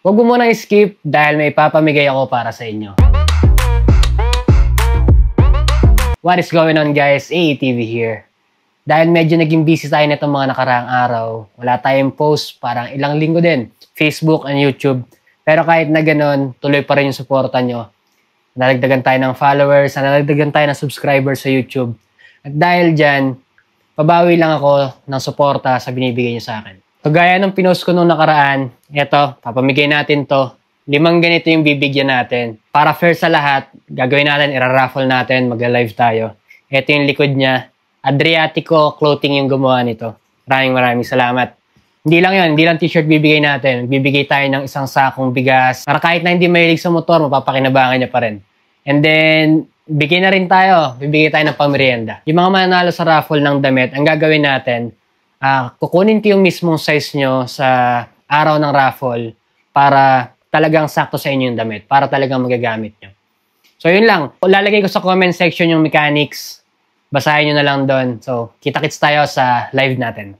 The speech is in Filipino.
Huwag mo munang skip dahil may ipapamigay ako para sa inyo. What is going on guys? AETV here. Dahil medyo naging busy tayo nitong mga nakaraang araw, wala tayong post parang ilang linggo din, Facebook and YouTube. Pero kahit na ganun, tuloy pa rin yung suporta nyo. Nalagdagan tayo ng followers, nalagdagan tayo ng subscribers sa YouTube. At dahil dyan, pabawi lang ako ng suporta sa binibigay nyo sa akin. So gaya ng pinost ko nung nakaraan, eto, papamigay natin to. 5 ganito yung bibigyan natin. Para fair sa lahat, gagawin natin, ira-raffle natin, magla-live tayo. Ito yung likod niya. Adriatico Clothing yung gumawa nito. Maraming salamat. Hindi lang yun, hindi lang t-shirt bibigay natin. Bibigay tayo ng isang sakong bigas. Para kahit na hindi mahilig sa motor, mapapakinabangan niya pa rin. And then, bigay na rin tayo. Bibigay tayo ng pamerienda. Yung mga mananalo sa raffle ng damit, ang gagawin natin, kukunin ko yung mismong size nyo sa araw ng raffle para talagang sakto sa inyo yung damit. Para talagang magagamit nyo. So, yun lang. Lalagay ko sa comment section yung mechanics. Basahin nyo na lang doon. So, kita-kits tayo sa live natin.